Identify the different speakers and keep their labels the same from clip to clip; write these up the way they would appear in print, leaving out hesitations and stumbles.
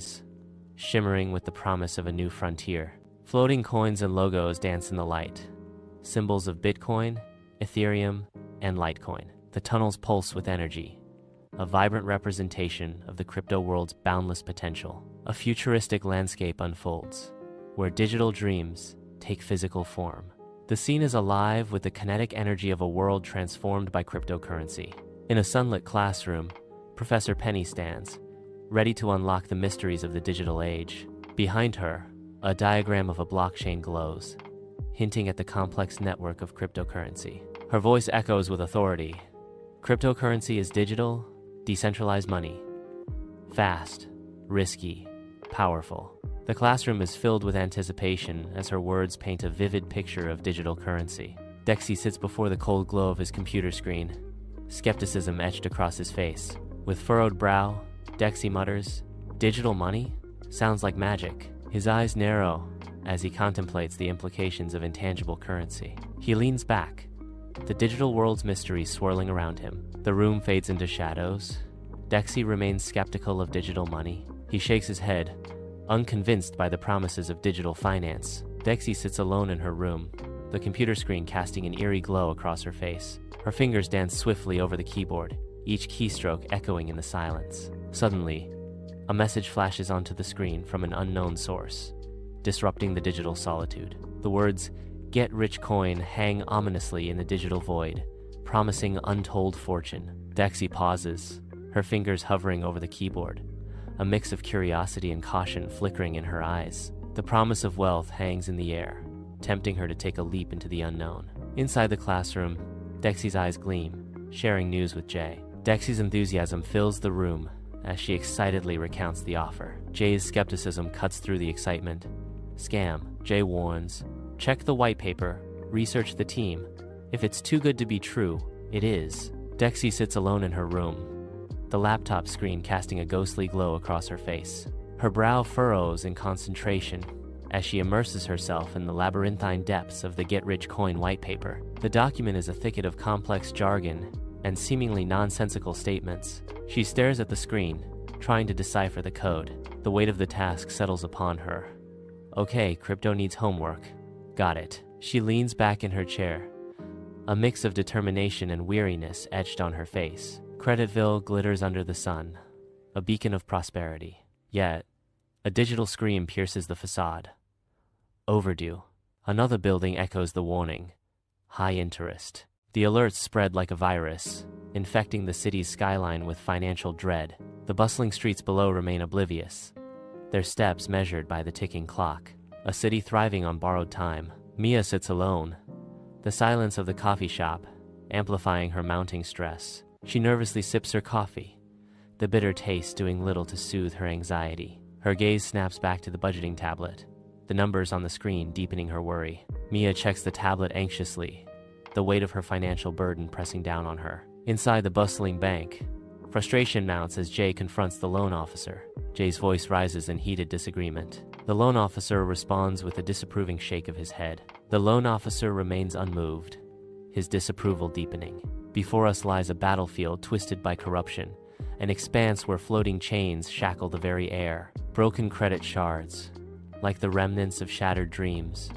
Speaker 1: eyes, shimmering with the promise of a new frontier. Floating coins and logos dance in the light, symbols of Bitcoin, Ethereum, and Litecoin. The tunnels pulse with energy, a vibrant representation of the crypto world's boundless potential. A futuristic landscape unfolds, where digital dreams take physical form. The scene is alive with the kinetic energy of a world transformed by cryptocurrency. In a sunlit classroom, Professor Penny stands, ready to unlock the mysteries of the digital age. Behind her, a diagram of a blockchain glows, hinting at the complex network of cryptocurrency. Her voice echoes with authority. Cryptocurrency is digital, decentralized money. Fast, risky, powerful. The classroom is filled with anticipation as her words paint a vivid picture of digital currency. Dexy sits before the cold glow of his computer screen, skepticism etched across his face. With furrowed brow, Dexy mutters, "Digital money? Sounds like magic." His eyes narrow as he contemplates the implications of intangible currency. He leans back, the digital world's mysteries swirling around him. The room fades into shadows. Dexy remains skeptical of digital money. He shakes his head, unconvinced by the promises of digital finance. Dexy sits alone in her room, the computer screen casting an eerie glow across her face. Her fingers dance swiftly over the keyboard, each keystroke echoing in the silence. Suddenly, a message flashes onto the screen from an unknown source, disrupting the digital solitude. The words, "Get rich coin," hang ominously in the digital void, promising untold fortune. Dexy pauses, her fingers hovering over the keyboard, a mix of curiosity and caution flickering in her eyes. The promise of wealth hangs in the air, tempting her to take a leap into the unknown. Inside the classroom, Dexy's eyes gleam, sharing news with Jay. Dexy's enthusiasm fills the room as she excitedly recounts the offer. Jay's skepticism cuts through the excitement. "Scam," Jay warns. "Check the white paper, research the team. If it's too good to be true, it is." Dexy sits alone in her room, the laptop screen casting a ghostly glow across her face. Her brow furrows in concentration as she immerses herself in the labyrinthine depths of the Get Rich Coin white paper. The document is a thicket of complex jargon and seemingly nonsensical statements. She stares at the screen, trying to decipher the code. The weight of the task settles upon her. Okay, crypto needs homework. Got it. She leans back in her chair, a mix of determination and weariness etched on her face. Creditville glitters under the sun, a beacon of prosperity. Yet, a digital scream pierces the facade. Overdue. Another building echoes the warning. High interest. The alerts spread like a virus, infecting the city's skyline with financial dread. The bustling streets below remain oblivious, their steps measured by the ticking clock. A city thriving on borrowed time. Mia sits alone, the silence of the coffee shop amplifying her mounting stress. She nervously sips her coffee, the bitter taste doing little to soothe her anxiety. Her gaze snaps back to the budgeting tablet, the numbers on the screen deepening her worry. Mia checks the tablet anxiously, the weight of her financial burden pressing down on her. Inside the bustling bank, frustration mounts as Jay confronts the loan officer. Jay's voice rises in heated disagreement. The loan officer responds with a disapproving shake of his head. The loan officer remains unmoved, his disapproval deepening. Before us lies a battlefield twisted by corruption, an expanse where floating chains shackle the very air. Broken credit shards, like the remnants of shattered dreams,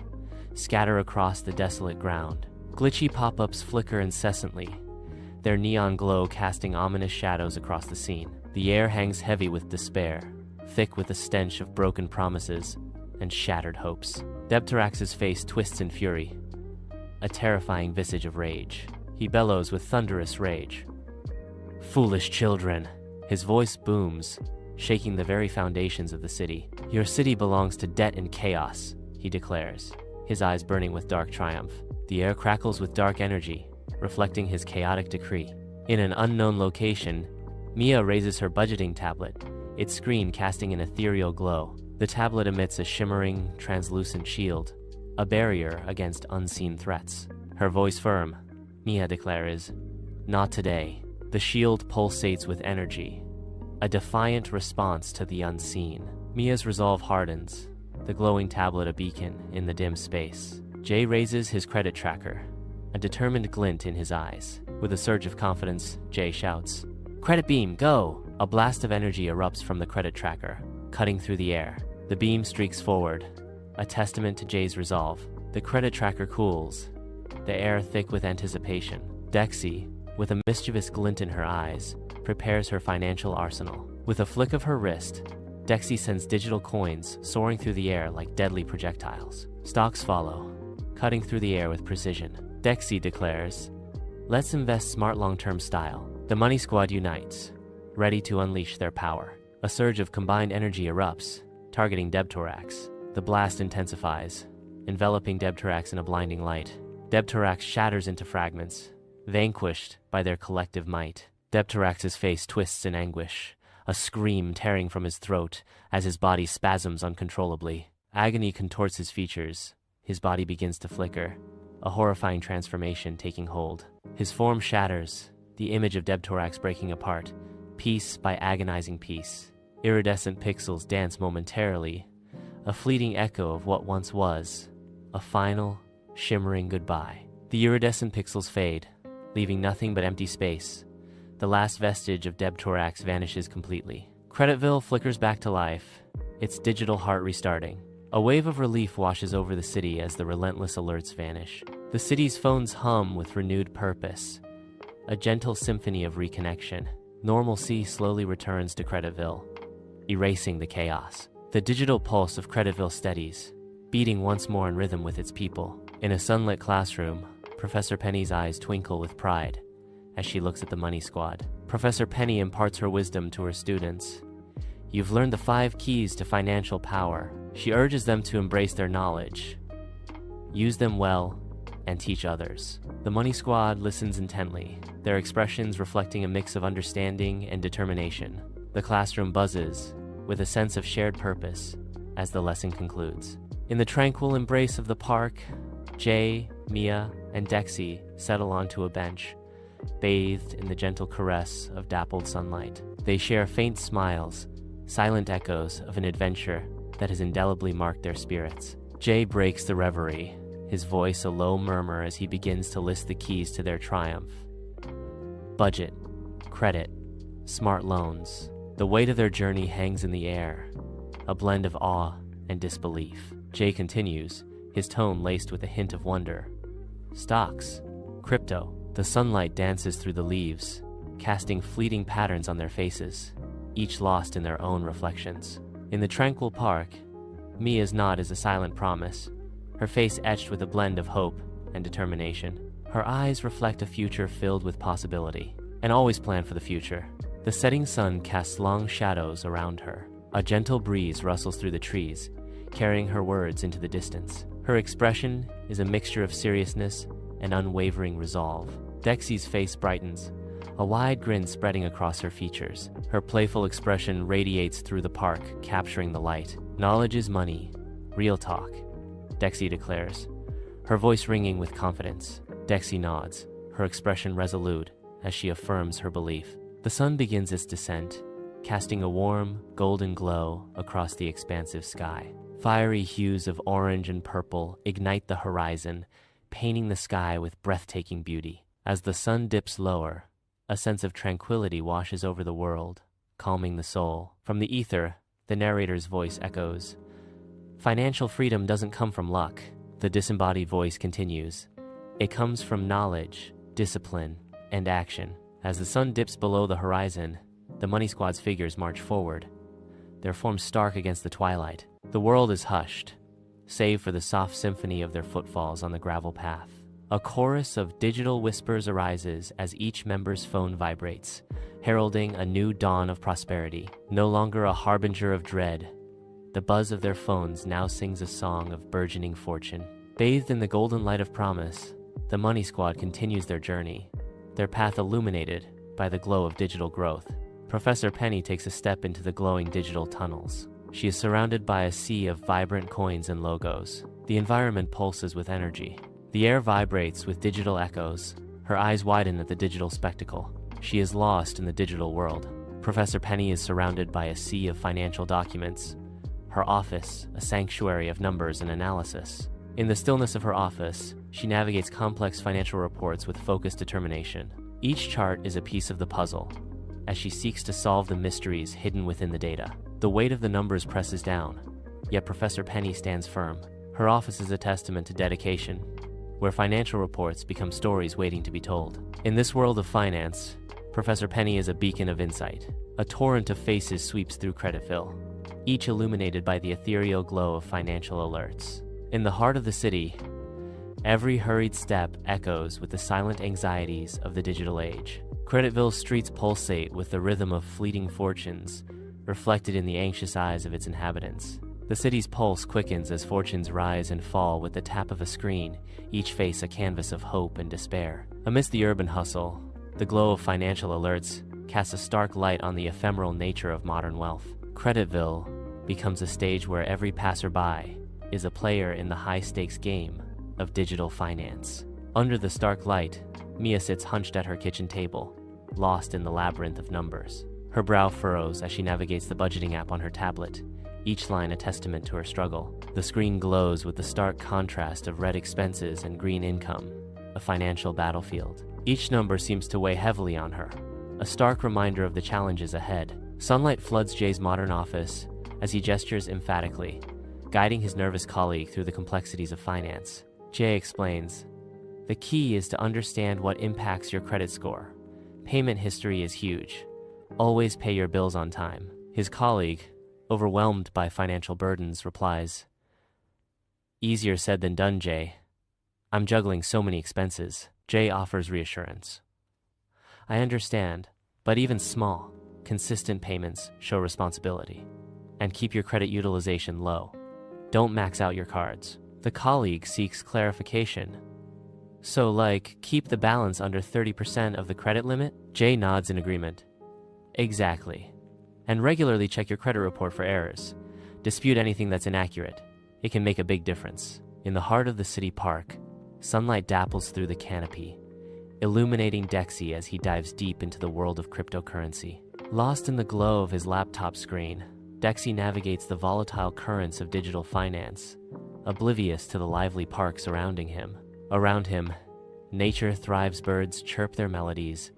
Speaker 1: scatter across the desolate ground. Glitchy pop-ups flicker incessantly, their neon glow casting ominous shadows across the scene. The air hangs heavy with despair, thick with the stench of broken promises and shattered hopes. Debtarax's face twists in fury, a terrifying visage of rage. He bellows with thunderous rage. "Foolish children!" His voice booms, shaking the very foundations of the city. "Your city belongs to debt and chaos," he declares, his eyes burning with dark triumph. The air crackles with dark energy, reflecting his chaotic decree. In an unknown location, Mia raises her budgeting tablet, its screen casting an ethereal glow. The tablet emits a shimmering, translucent shield, a barrier against unseen threats. Her voice firm, Mia declares, "Not today." The shield pulsates with energy, a defiant response to the unseen. Mia's resolve hardens, the glowing tablet a beacon in the dim space. Jay raises his credit tracker, a determined glint in his eyes. With a surge of confidence, Jay shouts, "Credit beam, go!" A blast of energy erupts from the credit tracker, cutting through the air. The beam streaks forward, a testament to Jay's resolve. The credit tracker cools, the air thick with anticipation. Dexy, with a mischievous glint in her eyes, prepares her financial arsenal. With a flick of her wrist, Dexy sends digital coins soaring through the air like deadly projectiles. Stocks follow, cutting through the air with precision. Dexy declares, "Let's invest smart long-term style." The Money Squad unites, ready to unleash their power. A surge of combined energy erupts, targeting Debtorax. The blast intensifies, enveloping Debtorax in a blinding light. Debtorax shatters into fragments, vanquished by their collective might. Debtorax's face twists in anguish, a scream tearing from his throat as his body spasms uncontrollably. Agony contorts his features. His body begins to flicker, a horrifying transformation taking hold. His form shatters, the image of Debtorax breaking apart, piece by agonizing piece. Iridescent pixels dance momentarily, a fleeting echo of what once was, a final, shimmering goodbye. The iridescent pixels fade, leaving nothing but empty space. The last vestige of Debtorax vanishes completely. Creditville flickers back to life, its digital heart restarting. A wave of relief washes over the city as the relentless alerts vanish. The city's phones hum with renewed purpose, a gentle symphony of reconnection. Normalcy slowly returns to Creditville, erasing the chaos. The digital pulse of Creditville steadies, beating once more in rhythm with its people. In a sunlit classroom, Professor Penny's eyes twinkle with pride as she looks at the Money Squad. Professor Penny imparts her wisdom to her students. "You've learned the 5 keys to financial power." She urges them to embrace their knowledge, use them well, and teach others. The Money Squad listens intently, their expressions reflecting a mix of understanding and determination. The classroom buzzes with a sense of shared purpose as the lesson concludes. In the tranquil embrace of the park, Jay, Mia, and Dexy settle onto a bench, bathed in the gentle caress of dappled sunlight. They share faint smiles, silent echoes of an adventure that has indelibly marked their spirits. Jay breaks the reverie, his voice a low murmur as he begins to list the keys to their triumph. Budget, credit, smart loans. The weight of their journey hangs in the air, a blend of awe and disbelief. Jay continues, his tone laced with a hint of wonder. Stocks, crypto. The sunlight dances through the leaves, casting fleeting patterns on their faces, each lost in their own reflections. In the tranquil park, Mia's nod is a silent promise, her face etched with a blend of hope and determination. Her eyes reflect a future filled with possibility, and always plan for the future. The setting sun casts long shadows around her. A gentle breeze rustles through the trees, carrying her words into the distance. Her expression is a mixture of seriousness and unwavering resolve. Dexy's face brightens, a wide grin spreading across her features. Her playful expression radiates through the park, capturing the light. "Knowledge is money. Real talk," Dexy declares, her voice ringing with confidence. Dexy nods, her expression resolute as she affirms her belief. The sun begins its descent, casting a warm, golden glow across the expansive sky. Fiery hues of orange and purple ignite the horizon, painting the sky with breathtaking beauty. As the sun dips lower, a sense of tranquility washes over the world, calming the soul. From the ether, the narrator's voice echoes, "Financial freedom doesn't come from luck." The disembodied voice continues, "It comes from knowledge, discipline, and action." As the sun dips below the horizon, the Money Squad's figures march forward, their forms stark against the twilight. The world is hushed, save for the soft symphony of their footfalls on the gravel path. A chorus of digital whispers arises as each member's phone vibrates, heralding a new dawn of prosperity. No longer a harbinger of dread, the buzz of their phones now sings a song of burgeoning fortune. Bathed in the golden light of promise, the Money Squad continues their journey, their path illuminated by the glow of digital growth. Professor Penny takes a step into the glowing digital tunnels. She is surrounded by a sea of vibrant coins and logos. The environment pulses with energy. The air vibrates with digital echoes. Her eyes widen at the digital spectacle. She is lost in the digital world. Professor Penny is surrounded by a sea of financial documents, her office a sanctuary of numbers and analysis. In the stillness of her office, she navigates complex financial reports with focused determination. Each chart is a piece of the puzzle, as she seeks to solve the mysteries hidden within the data. The weight of the numbers presses down, yet Professor Penny stands firm. Her office is a testament to dedication, where financial reports become stories waiting to be told. In this world of finance, Professor Penny is a beacon of insight. A torrent of faces sweeps through Creditville, each illuminated by the ethereal glow of financial alerts. In the heart of the city, every hurried step echoes with the silent anxieties of the digital age. Creditville's streets pulsate with the rhythm of fleeting fortunes, reflected in the anxious eyes of its inhabitants. The city's pulse quickens as fortunes rise and fall with the tap of a screen, each face a canvas of hope and despair. Amidst the urban hustle, the glow of financial alerts casts a stark light on the ephemeral nature of modern wealth. Creditville becomes a stage where every passerby is a player in the high-stakes game of digital finance. Under the stark light, Mia sits hunched at her kitchen table, lost in the labyrinth of numbers. Her brow furrows as she navigates the budgeting app on her tablet, each line a testament to her struggle. The screen glows with the stark contrast of red expenses and green income, a financial battlefield. Each number seems to weigh heavily on her, a stark reminder of the challenges ahead. Sunlight floods Jay's modern office as he gestures emphatically, guiding his nervous colleague through the complexities of finance. Jay explains, "The key is to understand what impacts your credit score. Payment history is huge. Always pay your bills on time." His colleague, overwhelmed by financial burdens, replies, "Easier said than done, Jay. I'm juggling so many expenses." Jay offers reassurance. "I understand, but even small, consistent payments show responsibility. And keep your credit utilization low. Don't max out your cards." The colleague seeks clarification. "So, like, keep the balance under 30% of the credit limit?" Jay nods in agreement. "Exactly. And regularly check your credit report for errors. Dispute anything that's inaccurate. It can make a big difference." In the heart of the city park, sunlight dapples through the canopy, illuminating Dexy as he dives deep into the world of cryptocurrency. Lost in the glow of his laptop screen, Dexy navigates the volatile currents of digital finance, oblivious to the lively park surrounding him. Around him, nature thrives, birds chirp their melodies,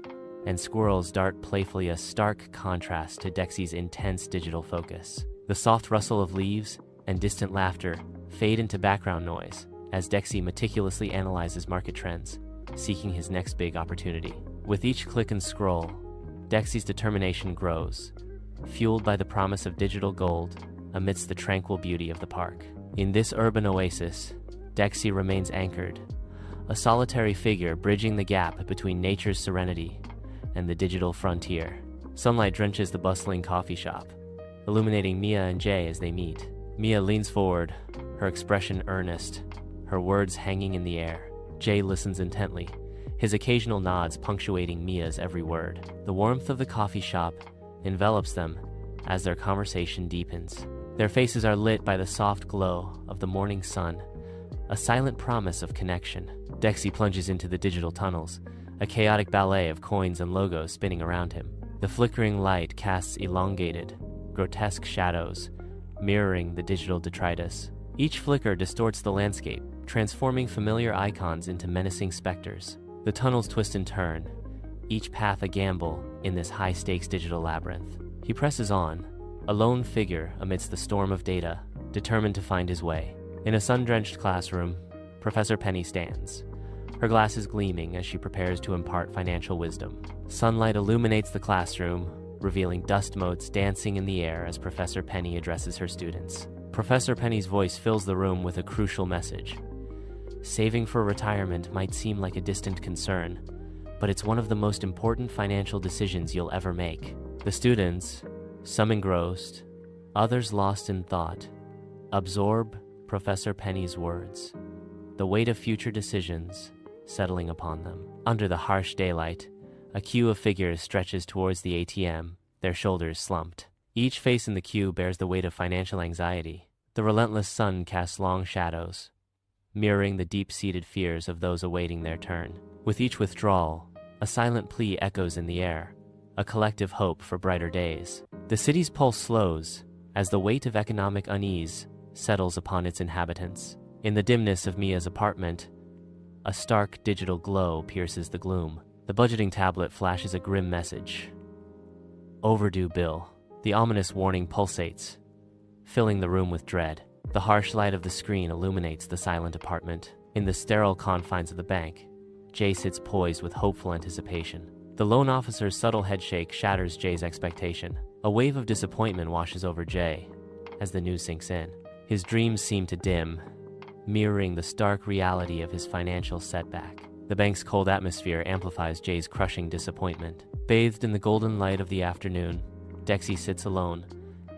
Speaker 1: and squirrels dart playfully, a stark contrast to Dexy's intense digital focus. The soft rustle of leaves and distant laughter fade into background noise as Dexy meticulously analyzes market trends, seeking his next big opportunity. With each click and scroll, Dexy's determination grows, fueled by the promise of digital gold amidst the tranquil beauty of the park. In this urban oasis, Dexy remains anchored, a solitary figure bridging the gap between nature's serenity and the digital frontier. Sunlight drenches the bustling coffee shop, illuminating Mia and Jay as they meet. Mia leans forward, her expression earnest, her words hanging in the air. Jay listens intently, his occasional nods punctuating Mia's every word. The warmth of the coffee shop envelops them as their conversation deepens. Their faces are lit by the soft glow of the morning sun, a silent promise of connection. Dexy plunges into the digital tunnels, a chaotic ballet of coins and logos spinning around him. The flickering light casts elongated, grotesque shadows, mirroring the digital detritus. Each flicker distorts the landscape, transforming familiar icons into menacing specters. The tunnels twist and turn, each path a gamble in this high-stakes digital labyrinth. He presses on, a lone figure amidst the storm of data, determined to find his way. In a sun-drenched classroom, Professor Penny stands, her glasses gleaming as she prepares to impart financial wisdom. Sunlight illuminates the classroom, revealing dust motes dancing in the air as Professor Penny addresses her students. Professor Penny's voice fills the room with a crucial message. Saving for retirement might seem like a distant concern, but it's one of the most important financial decisions you'll ever make. The students, some engrossed, others lost in thought, absorb Professor Penny's words, the weight of future decisions settling upon them. Under the harsh daylight, a queue of figures stretches towards the ATM, their shoulders slumped. Each face in the queue bears the weight of financial anxiety. The relentless sun casts long shadows, mirroring the deep-seated fears of those awaiting their turn. With each withdrawal, a silent plea echoes in the air, a collective hope for brighter days. The city's pulse slows as the weight of economic unease settles upon its inhabitants. In the dimness of Mia's apartment, a stark digital glow pierces the gloom. The budgeting tablet flashes a grim message. Overdue bill. The ominous warning pulsates, filling the room with dread. The harsh light of the screen illuminates the silent apartment. In the sterile confines of the bank, Jay sits poised with hopeful anticipation. The loan officer's subtle headshake shatters Jay's expectation. A wave of disappointment washes over Jay as the news sinks in. His dreams seem to dim, mirroring the stark reality of his financial setback. The bank's cold atmosphere amplifies Jay's crushing disappointment. Bathed in the golden light of the afternoon, Dexy sits alone,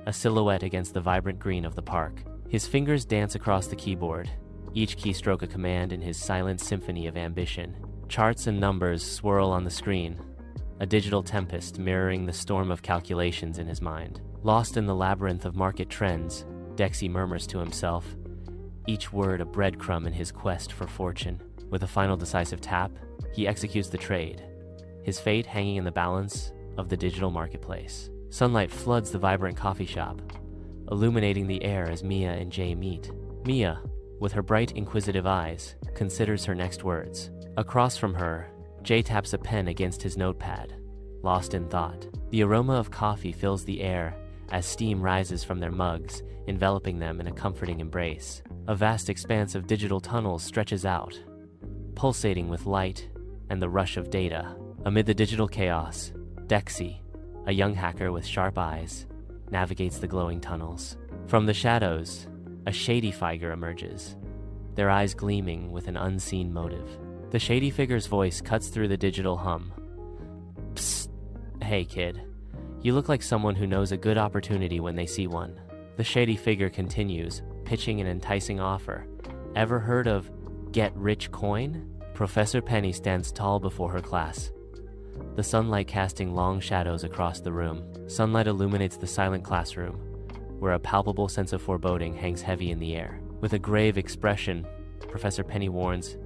Speaker 1: a silhouette against the vibrant green of the park. His fingers dance across the keyboard, each keystroke a command in his silent symphony of ambition. Charts and numbers swirl on the screen, a digital tempest mirroring the storm of calculations in his mind. Lost in the labyrinth of market trends, Dexy murmurs to himself, each word a breadcrumb in his quest for fortune. With a final decisive tap, he executes the trade, his fate hanging in the balance of the digital marketplace. Sunlight floods the vibrant coffee shop, illuminating the air as Mia and Jay meet. Mia, with her bright, inquisitive eyes, considers her next words. Across from her, Jay taps a pen against his notepad, lost in thought. The aroma of coffee fills the air as steam rises from their mugs, enveloping them in a comforting embrace. A vast expanse of digital tunnels stretches out, pulsating with light and the rush of data. Amid the digital chaos, Dexy, a young hacker with sharp eyes, navigates the glowing tunnels. From the shadows, a shady figure emerges, their eyes gleaming with an unseen motive. The shady figure's voice cuts through the digital hum. Psst, hey kid, you look like someone who knows a good opportunity when they see one. The shady figure continues, pitching an enticing offer. Ever heard of Get Rich Coin? Professor Penny stands tall before her class, the sunlight casting long shadows across the room. Sunlight illuminates the silent classroom, where a palpable sense of foreboding hangs heavy in the air. With a grave expression, Professor Penny warns,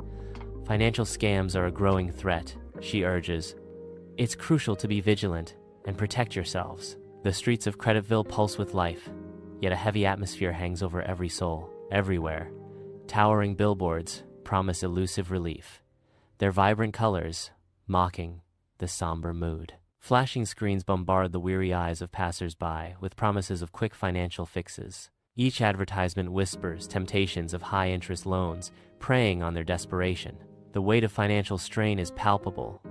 Speaker 1: financial scams are a growing threat, she urges. It's crucial to be vigilant and protect yourselves. The streets of Creditville pulse with life, yet a heavy atmosphere hangs over every soul. Everywhere, towering billboards promise elusive relief, their vibrant colors mocking the somber mood. Flashing screens bombard the weary eyes of passers-by with promises of quick financial fixes. Each advertisement whispers temptations of high-interest loans, preying on their desperation. The weight of financial strain is palpable,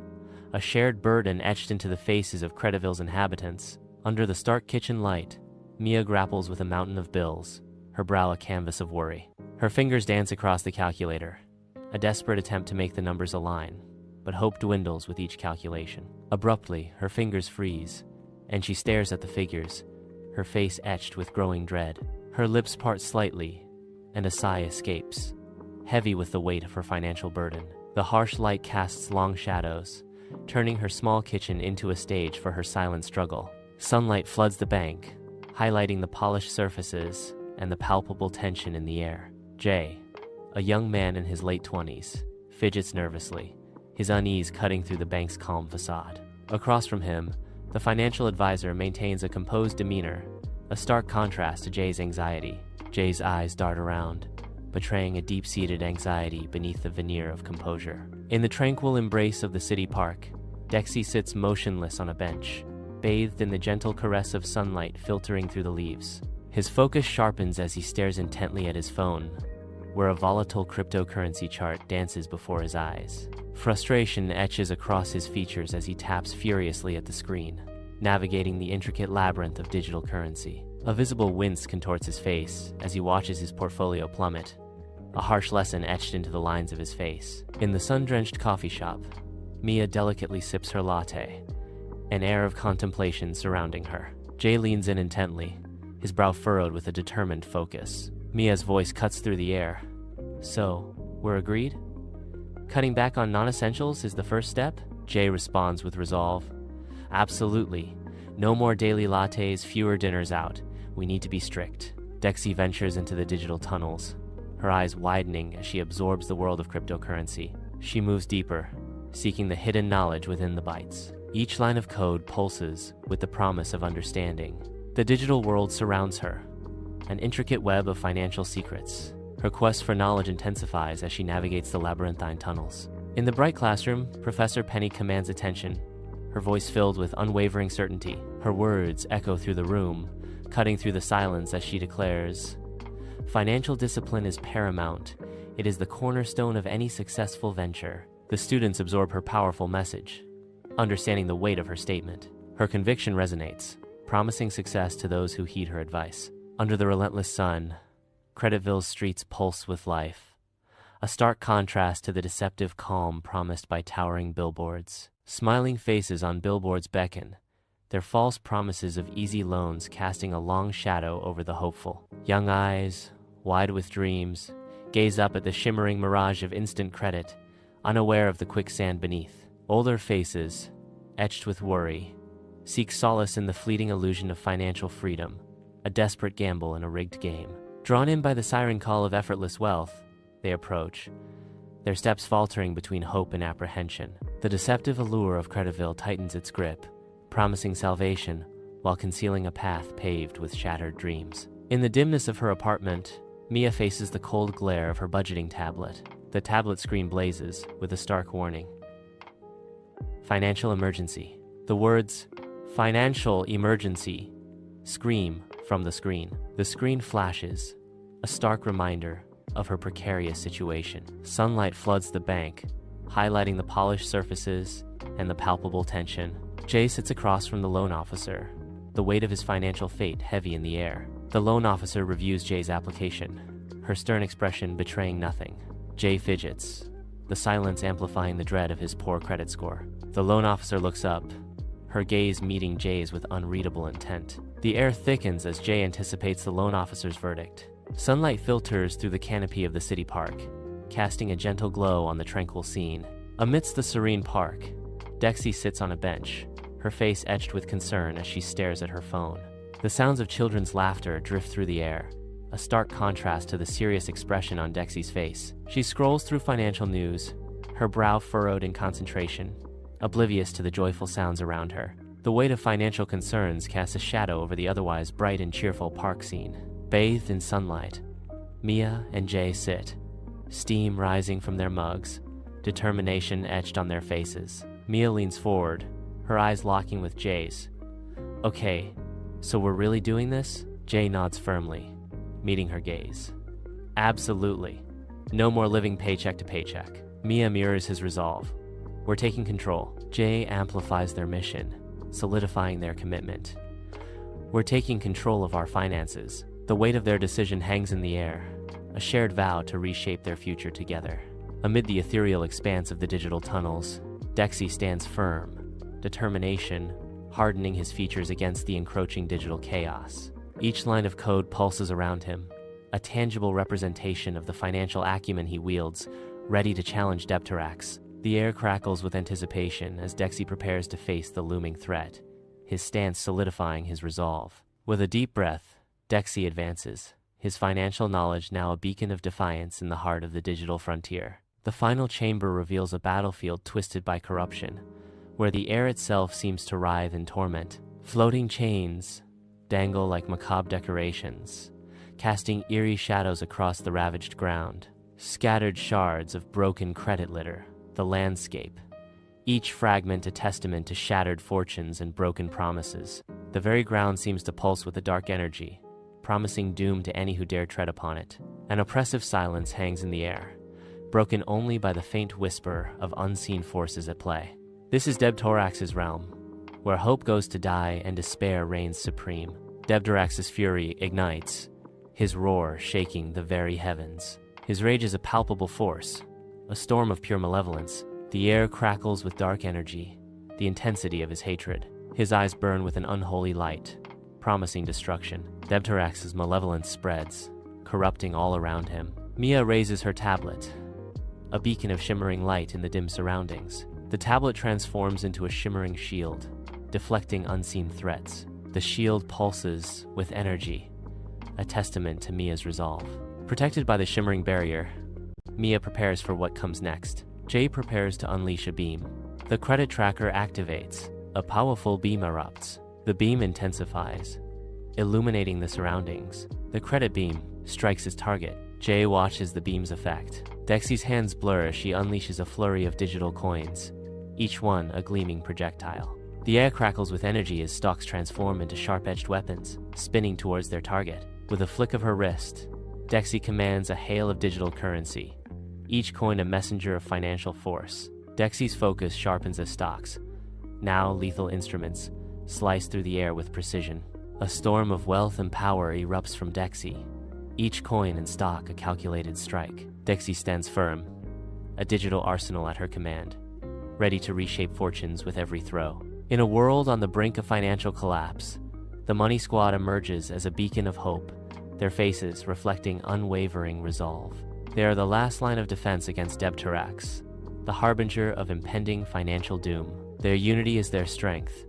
Speaker 1: a shared burden etched into the faces of Creditville's inhabitants. Under the stark kitchen light, Mia grapples with a mountain of bills, her brow a canvas of worry. Her fingers dance across the calculator, a desperate attempt to make the numbers align, but hope dwindles with each calculation. Abruptly, her fingers freeze, and she stares at the figures, her face etched with growing dread. Her lips part slightly, and a sigh escapes, heavy with the weight of her financial burden. The harsh light casts long shadows, turning her small kitchen into a stage for her silent struggle. Sunlight floods the bank, highlighting the polished surfaces and the palpable tension in the air. Jay, a young man in his late 20s, fidgets nervously, his unease cutting through the bank's calm facade. Across from him, the financial advisor maintains a composed demeanor, a stark contrast to Jay's anxiety. Jay's eyes dart around, betraying a deep-seated anxiety beneath the veneer of composure. In the tranquil embrace of the city park, Dexy sits motionless on a bench, bathed in the gentle caress of sunlight filtering through the leaves. His focus sharpens as he stares intently at his phone, where a volatile cryptocurrency chart dances before his eyes. Frustration etches across his features as he taps furiously at the screen, navigating the intricate labyrinth of digital currency. A visible wince contorts his face as he watches his portfolio plummet, a harsh lesson etched into the lines of his face. In the sun-drenched coffee shop, Mia delicately sips her latte, an air of contemplation surrounding her. Jay leans in intently, his brow furrowed with a determined focus. Mia's voice cuts through the air. So, we're agreed? Cutting back on non-essentials is the first step? Jay responds with resolve. Absolutely. No more daily lattes, fewer dinners out. We need to be strict. Dexy ventures into the digital tunnels, her eyes widening as she absorbs the world of cryptocurrency. She moves deeper, seeking the hidden knowledge within the bytes. Each line of code pulses with the promise of understanding. The digital world surrounds her, an intricate web of financial secrets. Her quest for knowledge intensifies as she navigates the labyrinthine tunnels. In the bright classroom, Professor Penny commands attention, her voice filled with unwavering certainty. Her words echo through the room, cutting through the silence as she declares, "Financial discipline is paramount. It is the cornerstone of any successful venture." The students absorb her powerful message, understanding the weight of her statement. Her conviction resonates, promising success to those who heed her advice. Under the relentless sun, Creditville's streets pulse with life, a stark contrast to the deceptive calm promised by towering billboards. Smiling faces on billboards beckon, their false promises of easy loans casting a long shadow over the hopeful. Young eyes, wide with dreams, gaze up at the shimmering mirage of instant credit, unaware of the quicksand beneath. Older faces, etched with worry, seek solace in the fleeting illusion of financial freedom, a desperate gamble in a rigged game. Drawn in by the siren call of effortless wealth, they approach, their steps faltering between hope and apprehension. The deceptive allure of Creditville tightens its grip, promising salvation while concealing a path paved with shattered dreams. In the dimness of her apartment, Mia faces the cold glare of her budgeting tablet. The tablet screen blazes with a stark warning. Financial emergency. The words, "financial emergency," scream from the screen. The screen flashes, a stark reminder of her precarious situation. Sunlight floods the bank, highlighting the polished surfaces and the palpable tension. Jay sits across from the loan officer, the weight of his financial fate heavy in the air. The loan officer reviews Jay's application, her stern expression betraying nothing. Jay fidgets, the silence amplifying the dread of his poor credit score. The loan officer looks up, her gaze meeting Jay's with unreadable intent. The air thickens as Jay anticipates the loan officer's verdict. Sunlight filters through the canopy of the city park, casting a gentle glow on the tranquil scene. Amidst the serene park, Dexy sits on a bench, her face etched with concern as she stares at her phone. The sounds of children's laughter drift through the air, a stark contrast to the serious expression on Dexy's face. She scrolls through financial news, her brow furrowed in concentration, oblivious to the joyful sounds around her. The weight of financial concerns casts a shadow over the otherwise bright and cheerful park scene. Bathed in sunlight, Mia and Jay sit, steam rising from their mugs, determination etched on their faces. Mia leans forward, her eyes locking with Jay's. "Okay, so we're really doing this?" Jay nods firmly, meeting her gaze. "Absolutely. No more living paycheck to paycheck." Mia mirrors his resolve. "We're taking control." Jay amplifies their mission, solidifying their commitment. "We're taking control of our finances." The weight of their decision hangs in the air, a shared vow to reshape their future together. Amid the ethereal expanse of the digital tunnels, Dexy stands firm, determination hardening his features against the encroaching digital chaos. Each line of code pulses around him, a tangible representation of the financial acumen he wields, ready to challenge Debtarax. The air crackles with anticipation as Dexy prepares to face the looming threat, his stance solidifying his resolve. With a deep breath, Dexy advances, his financial knowledge now a beacon of defiance in the heart of the digital frontier. The final chamber reveals a battlefield twisted by corruption, where the air itself seems to writhe in torment. Floating chains dangle like macabre decorations, casting eerie shadows across the ravaged ground. Scattered shards of broken credit litter the landscape, each fragment a testament to shattered fortunes and broken promises. The very ground seems to pulse with a dark energy, promising doom to any who dare tread upon it. An oppressive silence hangs in the air, broken only by the faint whisper of unseen forces at play. This is Debtarax's realm, where hope goes to die and despair reigns supreme. Debtarax's fury ignites, his roar shaking the very heavens. His rage is a palpable force, a storm of pure malevolence. The air crackles with dark energy, the intensity of his hatred. His eyes burn with an unholy light, promising destruction. Debtarax's malevolence spreads, corrupting all around him. Mia raises her tablet, a beacon of shimmering light in the dim surroundings. The tablet transforms into a shimmering shield, deflecting unseen threats. The shield pulses with energy, a testament to Mia's resolve. Protected by the shimmering barrier, Mia prepares for what comes next. Jay prepares to unleash a beam. The credit tracker activates. A powerful beam erupts. The beam intensifies, illuminating the surroundings. The credit beam strikes its target. Jay watches the beam's effect. Dexy's hands blur as she unleashes a flurry of digital coins, each one a gleaming projectile. The air crackles with energy as stalks transform into sharp-edged weapons, spinning towards their target. With a flick of her wrist, Dexy commands a hail of digital currency, each coin a messenger of financial force. Dexy's focus sharpens as stalks, now lethal instruments, slice through the air with precision. A storm of wealth and power erupts from Dexy, each coin and stock a calculated strike. Dexy stands firm, a digital arsenal at her command, ready to reshape fortunes with every throw. In a world on the brink of financial collapse, the Money Squad emerges as a beacon of hope, their faces reflecting unwavering resolve. They are the last line of defense against Debterax, the harbinger of impending financial doom. Their unity is their strength,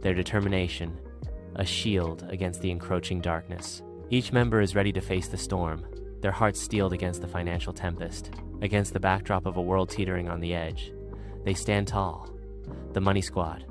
Speaker 1: their determination, a shield against the encroaching darkness. Each member is ready to face the storm, their hearts steeled against the financial tempest. Against the backdrop of a world teetering on the edge, they stand tall. The Money Squad,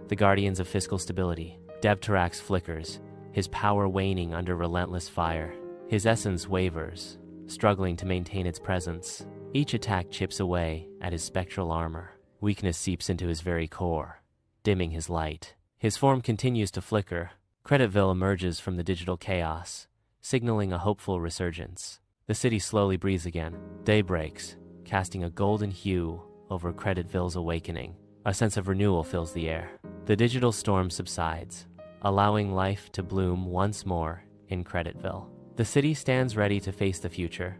Speaker 1: the guardians of fiscal stability. Debterax flickers, his power waning under relentless fire. His essence wavers, struggling to maintain its presence. Each attack chips away at his spectral armor. Weakness seeps into his very core, dimming his light. His form continues to flicker. Creditville emerges from the digital chaos, signaling a hopeful resurgence. The city slowly breathes again. Day breaks, casting a golden hue over Creditville's awakening. A sense of renewal fills the air. The digital storm subsides, allowing life to bloom once more in Creditville. The city stands ready to face the future,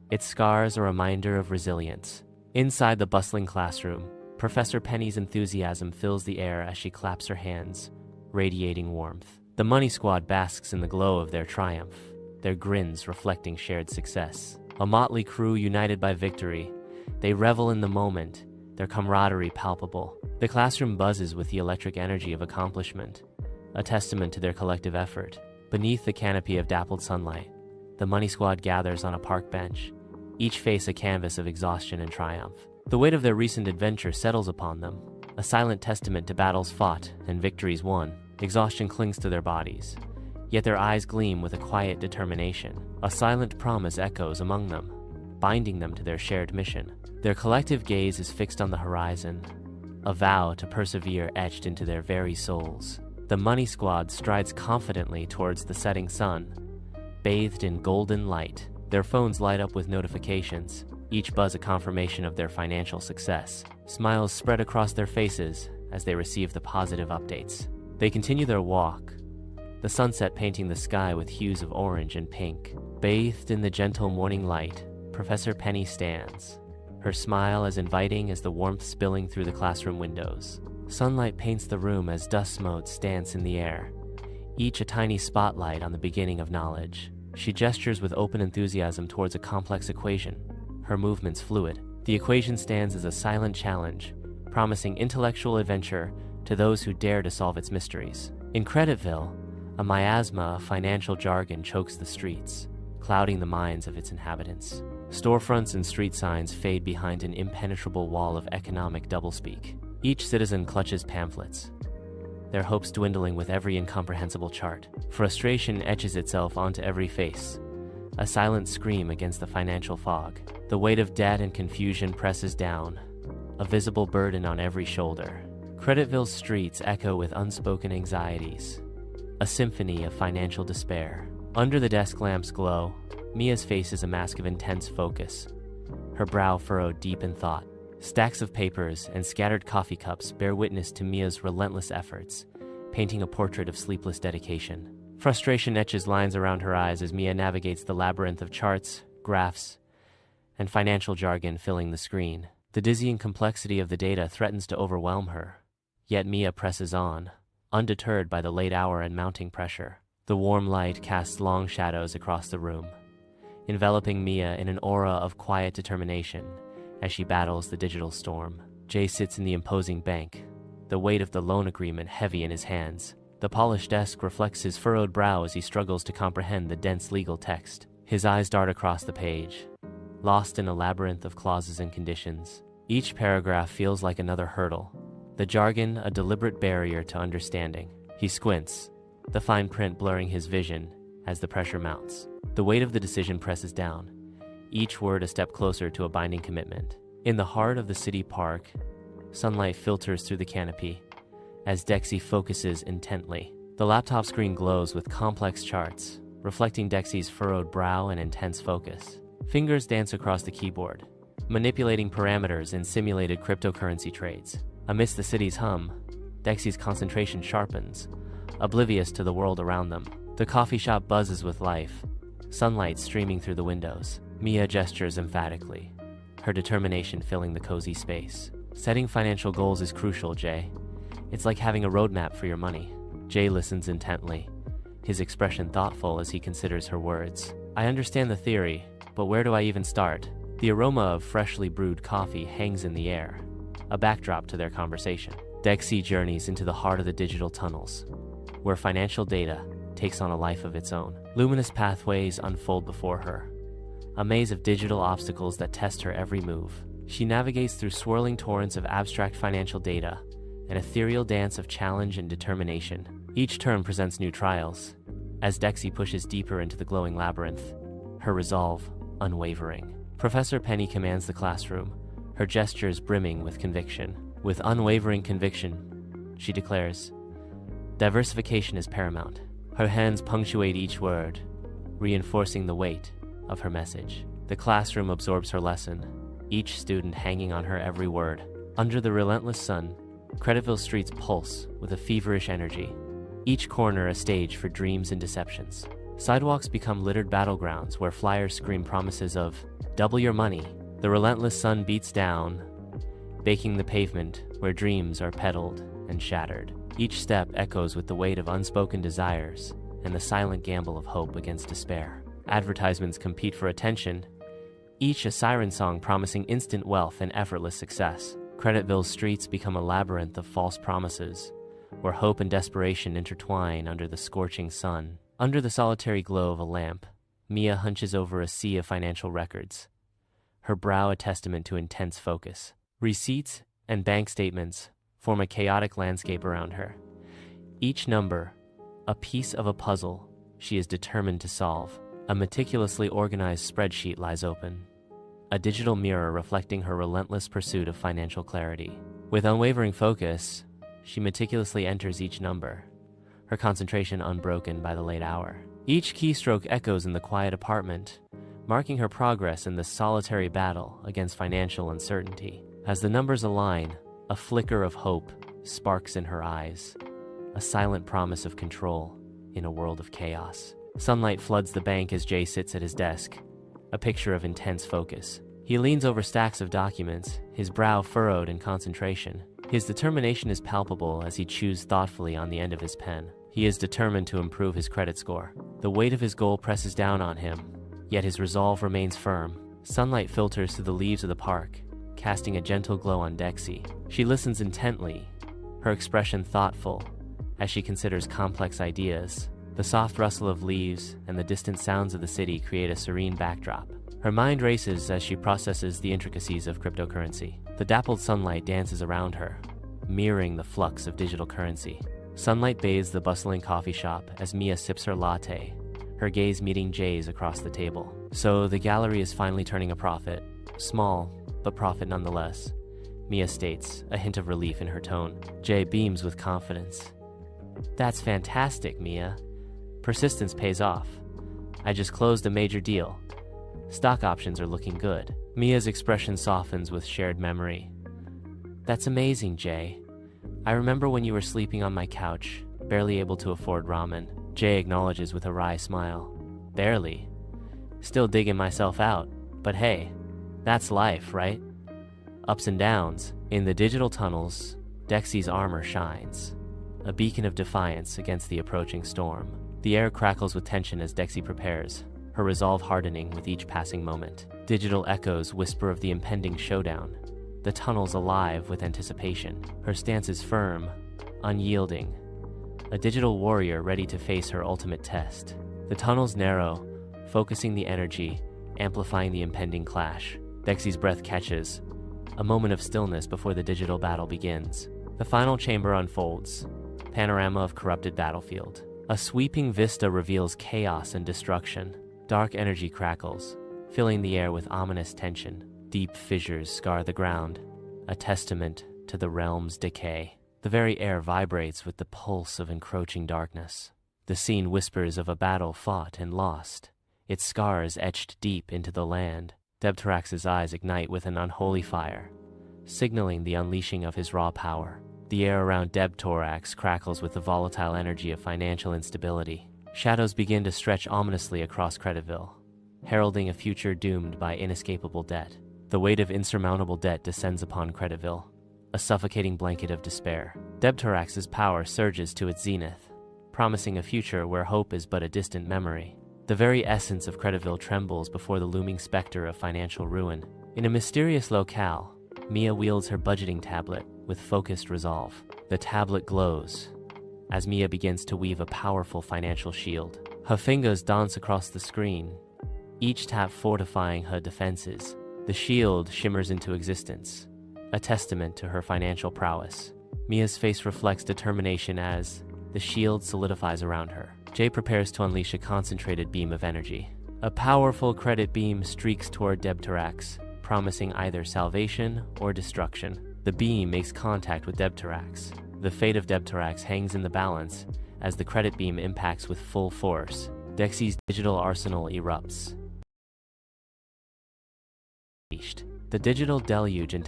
Speaker 1: its scars a reminder of resilience. Inside the bustling classroom, Professor Penny's enthusiasm fills the air as she claps her hands, radiating warmth. The Money Squad basks in the glow of their triumph, their grins reflecting shared success. A motley crew united by victory, they revel in the moment, their camaraderie palpable. The classroom buzzes with the electric energy of accomplishment, a testament to their collective effort. Beneath the canopy of dappled sunlight, the Money Squad gathers on a park bench, each face a canvas of exhaustion and triumph. The weight of their recent adventure settles upon them, a silent testament to battles fought and victories won. Exhaustion clings to their bodies, yet their eyes gleam with a quiet determination. A silent promise echoes among them, binding them to their shared mission. Their collective gaze is fixed on the horizon, a vow to persevere etched into their very souls. The Money Squad strides confidently towards the setting sun, bathed in golden light. Their phones light up with notifications, each buzz a confirmation of their financial success. Smiles spread across their faces as they receive the positive updates. They continue their walk, the sunset painting the sky with hues of orange and pink. Bathed in the gentle morning light, Professor Penny stands, her smile as inviting as the warmth spilling through the classroom windows. Sunlight paints the room as dust motes dance in the air, each a tiny spotlight on the beginning of knowledge. She gestures with open enthusiasm towards a complex equation, her movements fluid. The equation stands as a silent challenge, promising intellectual adventure to those who dare to solve its mysteries. In Creditville, a miasma of financial jargon chokes the streets, clouding the minds of its inhabitants. Storefronts and street signs fade behind an impenetrable wall of economic doublespeak. Each citizen clutches pamphlets, their hopes dwindling with every incomprehensible chart. Frustration etches itself onto every face, a silent scream against the financial fog. The weight of debt and confusion presses down, a visible burden on every shoulder. Creditville's streets echo with unspoken anxieties, a symphony of financial despair. Under the desk lamp's glow, Mia's face is a mask of intense focus, her brow furrowed deep in thought. Stacks of papers and scattered coffee cups bear witness to Mia's relentless efforts, painting a portrait of sleepless dedication. Frustration etches lines around her eyes as Mia navigates the labyrinth of charts, graphs, and financial jargon filling the screen. The dizzying complexity of the data threatens to overwhelm her, yet Mia presses on, undeterred by the late hour and mounting pressure. The warm light casts long shadows across the room, enveloping Mia in an aura of quiet determination as she battles the digital storm. Jay sits in the imposing bank, the weight of the loan agreement heavy in his hands. The polished desk reflects his furrowed brow as he struggles to comprehend the dense legal text. His eyes dart across the page, lost in a labyrinth of clauses and conditions. Each paragraph feels like another hurdle, the jargon a deliberate barrier to understanding. He squints, the fine print blurring his vision as the pressure mounts. The weight of the decision presses down, each word a step closer to a binding commitment. In the heart of the city park, sunlight filters through the canopy, as Dexy focuses intently. The laptop screen glows with complex charts, reflecting Dexy's furrowed brow and intense focus. Fingers dance across the keyboard, manipulating parameters in simulated cryptocurrency trades. Amidst the city's hum, Dexy's concentration sharpens, oblivious to the world around them. The coffee shop buzzes with life, sunlight streaming through the windows. Mia gestures emphatically, her determination filling the cozy space. Setting financial goals is crucial, Jay. It's like having a roadmap for your money. Jay listens intently, his expression thoughtful as he considers her words. I understand the theory, but where do I even start? The aroma of freshly brewed coffee hangs in the air, a backdrop to their conversation. Dexy journeys into the heart of the digital tunnels, where financial data takes on a life of its own. Luminous pathways unfold before her, a maze of digital obstacles that test her every move. She navigates through swirling torrents of abstract financial data, an ethereal dance of challenge and determination. Each turn presents new trials, as Dexy pushes deeper into the glowing labyrinth, her resolve unwavering. Professor Penny commands the classroom, her gestures brimming with conviction. With unwavering conviction, she declares, diversification is paramount. Her hands punctuate each word, reinforcing the weight of her message. The classroom absorbs her lesson, each student hanging on her every word. Under the relentless sun, Creditville streets pulse with a feverish energy, each corner a stage for dreams and deceptions. Sidewalks become littered battlegrounds where flyers scream promises of double your money. The relentless sun beats down, baking the pavement where dreams are peddled and shattered. Each step echoes with the weight of unspoken desires and the silent gamble of hope against despair. Advertisements compete for attention, each a siren song promising instant wealth and effortless success. Creditville's streets become a labyrinth of false promises, where hope and desperation intertwine under the scorching sun. Under the solitary glow of a lamp, Mia hunches over a sea of financial records, her brow a testament to intense focus. Receipts and bank statements form a chaotic landscape around her. Each number, a piece of a puzzle she is determined to solve. A meticulously organized spreadsheet lies open, a digital mirror reflecting her relentless pursuit of financial clarity. With unwavering focus, she meticulously enters each number, her concentration unbroken by the late hour. Each keystroke echoes in the quiet apartment, marking her progress in this solitary battle against financial uncertainty. As the numbers align, a flicker of hope sparks in her eyes, a silent promise of control in a world of chaos. Sunlight floods the bank as Jay sits at his desk, a picture of intense focus. He leans over stacks of documents, his brow furrowed in concentration. His determination is palpable as he chews thoughtfully on the end of his pen. He is determined to improve his credit score. The weight of his goal presses down on him, yet his resolve remains firm. Sunlight filters through the leaves of the park, casting a gentle glow on Dexy. She listens intently, her expression thoughtful, as she considers complex ideas. The soft rustle of leaves and the distant sounds of the city create a serene backdrop. Her mind races as she processes the intricacies of cryptocurrency. The dappled sunlight dances around her, mirroring the flux of digital currency. Sunlight bathes the bustling coffee shop as Mia sips her latte, her gaze meeting Jay's across the table. So the gallery is finally turning a profit. Small, but profit nonetheless, Mia states, a hint of relief in her tone. Jay beams with confidence. That's fantastic, Mia. Persistence pays off. I just closed a major deal. Stock options are looking good. Mia's expression softens with shared memory. That's amazing, Jay. I remember when you were sleeping on my couch, barely able to afford ramen. Jay acknowledges with a wry smile. Barely. Still digging myself out. But hey, that's life, right? Ups and downs. In the digital tunnels, Dexy's armor shines, a beacon of defiance against the approaching storm. The air crackles with tension as Dexy prepares, her resolve hardening with each passing moment. Digital echoes whisper of the impending showdown, the tunnels alive with anticipation. Her stance is firm, unyielding, a digital warrior ready to face her ultimate test. The tunnels narrow, focusing the energy, amplifying the impending clash. Dexy's breath catches, a moment of stillness before the digital battle begins. The final chamber unfolds, panorama of corrupted battlefield. A sweeping vista reveals chaos and destruction. Dark energy crackles, filling the air with ominous tension. Deep fissures scar the ground, a testament to the realm's decay. The very air vibrates with the pulse of encroaching darkness. The scene whispers of a battle fought and lost, its scars etched deep into the land. Debtarax's eyes ignite with an unholy fire, signaling the unleashing of his raw power. The air around Debtarax crackles with the volatile energy of financial instability. Shadows begin to stretch ominously across Creditville, heralding a future doomed by inescapable debt. The weight of insurmountable debt descends upon Creditville, a suffocating blanket of despair. Debtarax's power surges to its zenith, promising a future where hope is but a distant memory. The very essence of Creditville trembles before the looming specter of financial ruin. In a mysterious locale, Mia wields her budgeting tablet with focused resolve. The tablet glows as Mia begins to weave a powerful financial shield. Her fingers dance across the screen, each tap fortifying her defenses. The shield shimmers into existence, a testament to her financial prowess. Mia's face reflects determination as the shield solidifies around her. Jay prepares to unleash a concentrated beam of energy. A powerful credit beam streaks toward Debtarax, promising either salvation or destruction. The beam makes contact with Debtarax. The fate of Debtarax hangs in the balance as the credit beam impacts with full force. Dexy's digital arsenal erupts. The digital deluge in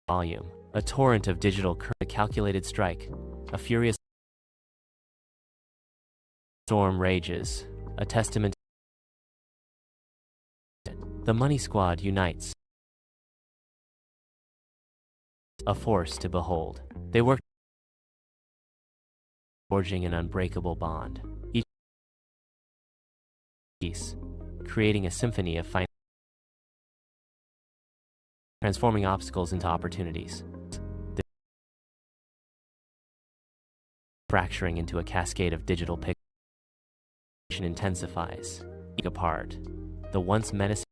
Speaker 1: volume, a torrent of digital current, a calculated strike, a furious storm rages, a testament. The Money Squad unites, a force to behold. They work, forging an unbreakable bond, each piece creating a symphony of finance, transforming obstacles into opportunities, fracturing into a cascade of digital pictures. Intensifies. Apart, the once menacing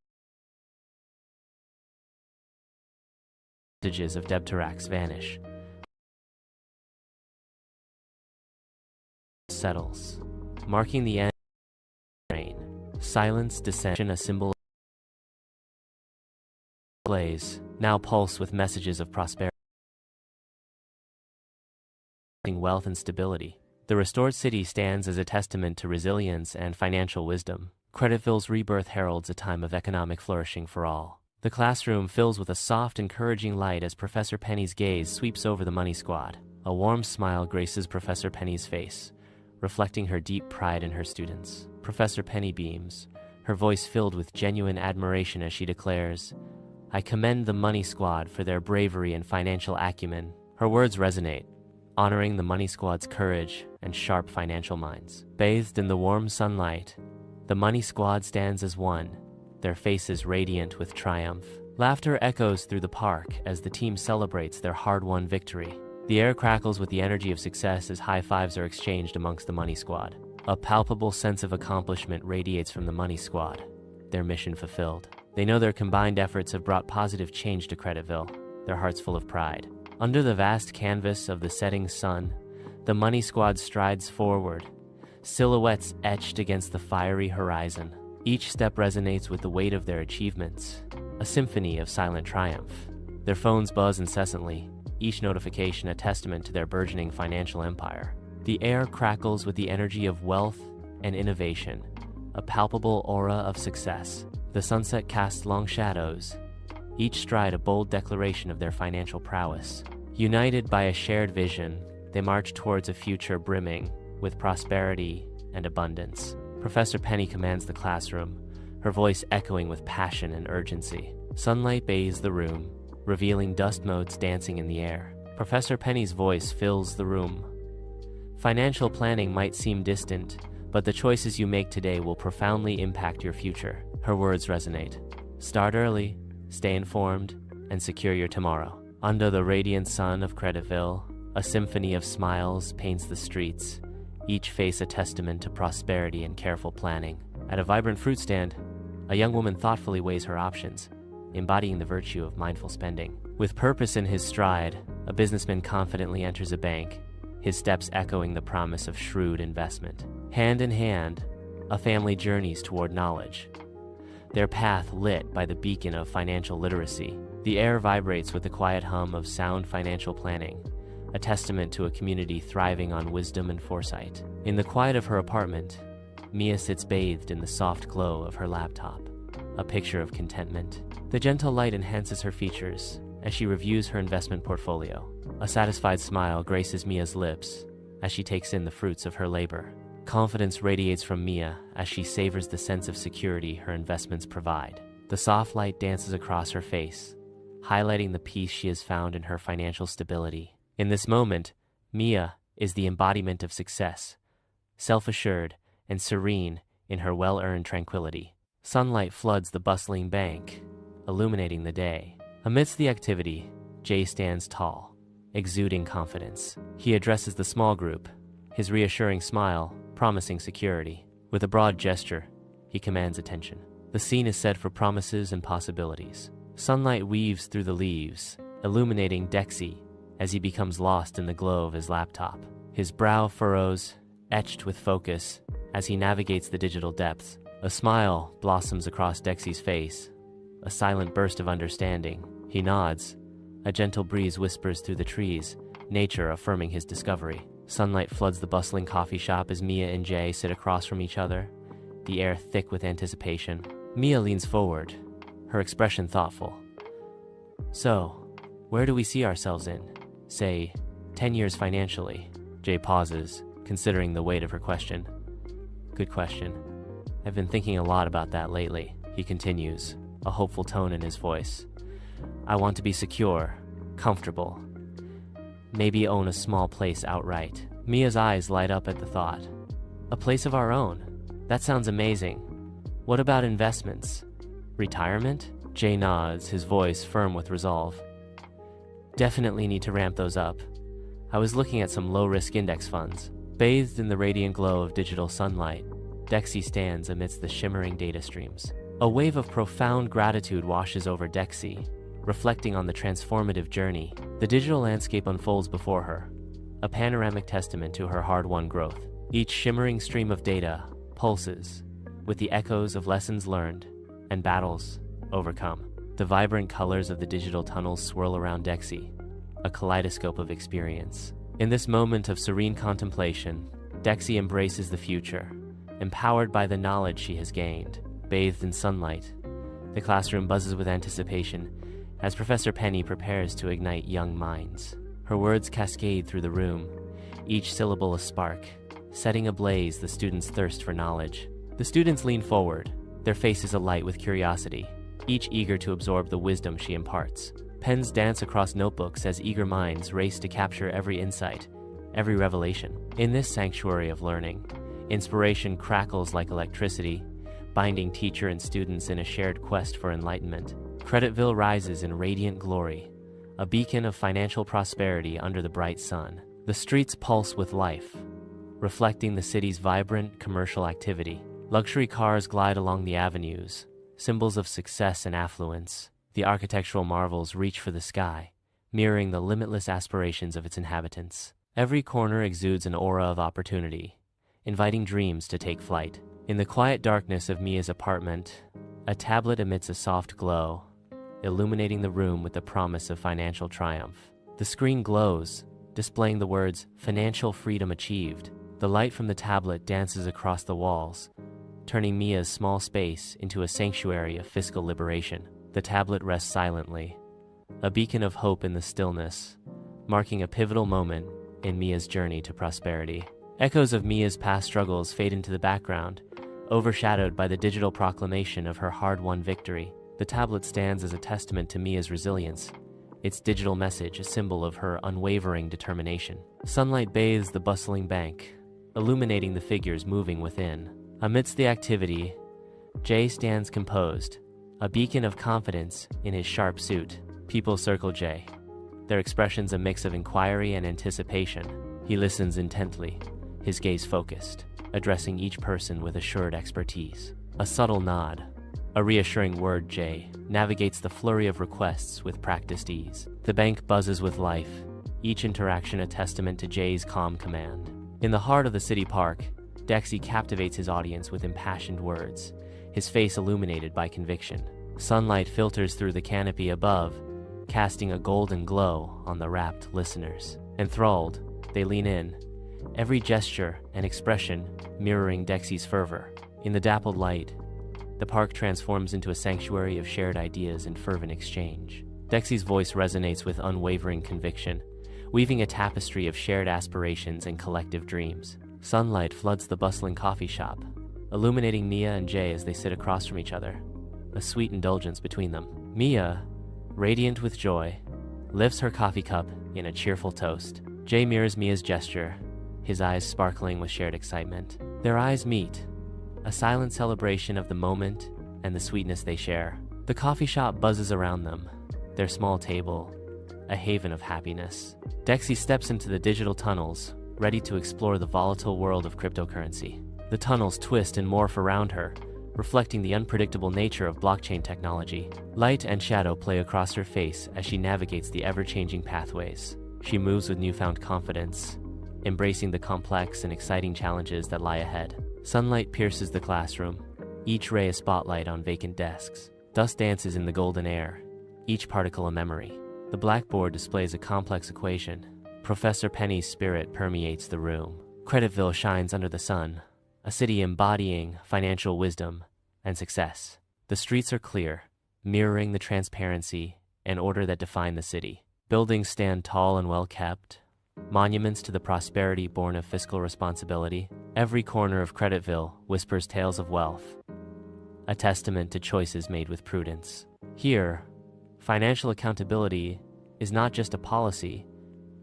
Speaker 1: vestiges of Debtarax vanish. Settles, marking the end. Rain. Silence descends. A symbol blaze, now pulse with messages of prosperity, wealth and stability. The restored city stands as a testament to resilience and financial wisdom. Creditville's rebirth heralds a time of economic flourishing for all. The classroom fills with a soft, encouraging light as Professor Penny's gaze sweeps over the Money Squad. A warm smile graces Professor Penny's face, reflecting her deep pride in her students. Professor Penny beams, her voice filled with genuine admiration as she declares, "I commend the Money Squad for their bravery and financial acumen." Her words resonate, honoring the Money Squad's courage and sharp financial minds. Bathed in the warm sunlight, the Money Squad stands as one, their faces radiant with triumph. Laughter echoes through the park as the team celebrates their hard-won victory. The air crackles with the energy of success as high fives are exchanged amongst the Money Squad. A palpable sense of accomplishment radiates from the Money Squad, their mission fulfilled. They know their combined efforts have brought positive change to Creditville, their hearts full of pride. Under the vast canvas of the setting sun, the Money Squad strides forward, silhouettes etched against the fiery horizon. Each step resonates with the weight of their achievements, a symphony of silent triumph. Their phones buzz incessantly, each notification a testament to their burgeoning financial empire. The air crackles with the energy of wealth and innovation, a palpable aura of success. The sunset casts long shadows, each stride a bold declaration of their financial prowess. United by a shared vision, they march towards a future brimming with prosperity and abundance. Professor Penny commands the classroom, her voice echoing with passion and urgency. Sunlight bathes the room, revealing dust motes dancing in the air. Professor Penny's voice fills the room. Financial planning might seem distant, but the choices you make today will profoundly impact your future. Her words resonate. Start early, stay informed, and secure your tomorrow. Under the radiant sun of Creditville, a symphony of smiles paints the streets, each face a testament to prosperity and careful planning. At a vibrant fruit stand, a young woman thoughtfully weighs her options, embodying the virtue of mindful spending. With purpose in his stride, a businessman confidently enters a bank, his steps echoing the promise of shrewd investment. Hand in hand, a family journeys toward knowledge, their path lit by the beacon of financial literacy. The air vibrates with the quiet hum of sound financial planning, a testament to a community thriving on wisdom and foresight. In the quiet of her apartment, Mia sits bathed in the soft glow of her laptop, a picture of contentment. The gentle light enhances her features as she reviews her investment portfolio. A satisfied smile graces Mia's lips as she takes in the fruits of her labor. Confidence radiates from Mia as she savors the sense of security her investments provide. The soft light dances across her face, highlighting the peace she has found in her financial stability. In this moment, Mia is the embodiment of success, self-assured and serene in her well-earned tranquility. Sunlight floods the bustling bank, illuminating the day. Amidst the activity, Jay stands tall, exuding confidence. He addresses the small group, his reassuring smile promising security. With a broad gesture, he commands attention. The scene is set for promises and possibilities. Sunlight weaves through the leaves, illuminating Dexy as he becomes lost in the glow of his laptop. His brow furrows, etched with focus, as he navigates the digital depths. A smile blossoms across Dexy's face, a silent burst of understanding. He nods. A gentle breeze whispers through the trees, nature affirming his discovery. Sunlight floods the bustling coffee shop as Mia and Jay sit across from each other, the air thick with anticipation. Mia leans forward, her expression thoughtful. "So, where do we see ourselves in, say, 10 years financially?" Jay pauses, considering the weight of her question. "Good question. I've been thinking a lot about that lately," he continues, a hopeful tone in his voice. "I want to be secure, comfortable. Maybe own a small place outright." Mia's eyes light up at the thought. "A place of our own? That sounds amazing. What about investments? Retirement?" Jay nods, his voice firm with resolve. "Definitely need to ramp those up. I was looking at some low-risk index funds." Bathed in the radiant glow of digital sunlight, Dexy stands amidst the shimmering data streams. A wave of profound gratitude washes over Dexy, reflecting on the transformative journey. The digital landscape unfolds before her, a panoramic testament to her hard-won growth. Each shimmering stream of data pulses with the echoes of lessons learned and battles overcome. The vibrant colors of the digital tunnels swirl around Dexy, a kaleidoscope of experience. In this moment of serene contemplation, Dexy embraces the future, empowered by the knowledge she has gained. Bathed in sunlight, the classroom buzzes with anticipation as Professor Penny prepares to ignite young minds. Her words cascade through the room, each syllable a spark, setting ablaze the students' thirst for knowledge. The students lean forward, their faces alight with curiosity, each eager to absorb the wisdom she imparts. Pens dance across notebooks as eager minds race to capture every insight, every revelation. In this sanctuary of learning, inspiration crackles like electricity, binding teacher and students in a shared quest for enlightenment. Creditville rises in radiant glory, a beacon of financial prosperity under the bright sun. The streets pulse with life, reflecting the city's vibrant commercial activity. Luxury cars glide along the avenues, symbols of success and affluence. The architectural marvels reach for the sky, mirroring the limitless aspirations of its inhabitants. Every corner exudes an aura of opportunity, inviting dreams to take flight. In the quiet darkness of Mia's apartment, a tablet emits a soft glow, illuminating the room with the promise of financial triumph. The screen glows, displaying the words, "Financial freedom achieved." The light from the tablet dances across the walls, turning Mia's small space into a sanctuary of fiscal liberation. The tablet rests silently, a beacon of hope in the stillness, marking a pivotal moment in Mia's journey to prosperity. Echoes of Mia's past struggles fade into the background, overshadowed by the digital proclamation of her hard-won victory. The tablet stands as a testament to Mia's resilience, its digital message a symbol of her unwavering determination. Sunlight bathes the bustling bank, illuminating the figures moving within. Amidst the activity, Jay stands composed, a beacon of confidence in his sharp suit. People circle Jay, their expressions a mix of inquiry and anticipation. He listens intently, his gaze focused, addressing each person with assured expertise. A subtle nod, a reassuring word. Jay navigates the flurry of requests with practiced ease. The bank buzzes with life, each interaction a testament to Jay's calm command. In the heart of the city park, Dexy captivates his audience with impassioned words, his face illuminated by conviction. Sunlight filters through the canopy above, casting a golden glow on the rapt listeners. Enthralled, they lean in, every gesture and expression mirroring Dexy's fervor. In the dappled light, the park transforms into a sanctuary of shared ideas and fervent exchange. Dexy's voice resonates with unwavering conviction, weaving a tapestry of shared aspirations and collective dreams. Sunlight floods the bustling coffee shop, illuminating Mia and Jay as they sit across from each other, a sweet indulgence between them. Mia, radiant with joy, lifts her coffee cup in a cheerful toast. Jay mirrors Mia's gesture, his eyes sparkling with shared excitement. Their eyes meet, a silent celebration of the moment and the sweetness they share. The coffee shop buzzes around them, their small table a haven of happiness. Dexy steps into the digital tunnels, ready to explore the volatile world of cryptocurrency. The tunnels twist and morph around her, reflecting the unpredictable nature of blockchain technology. Light and shadow play across her face as she navigates the ever-changing pathways. She moves with newfound confidence, embracing the complex and exciting challenges that lie ahead. Sunlight pierces the classroom, each ray a spotlight on vacant desks. Dust dances in the golden air, each particle a memory. The blackboard displays a complex equation. Professor Penny's spirit permeates the room. Creditville shines under the sun, a city embodying financial wisdom and success. The streets are clear, mirroring the transparency and order that define the city. Buildings stand tall and well kept, monuments to the prosperity born of fiscal responsibility. Every corner of Creditville whispers tales of wealth, a testament to choices made with prudence. Here, financial accountability is not just a policy,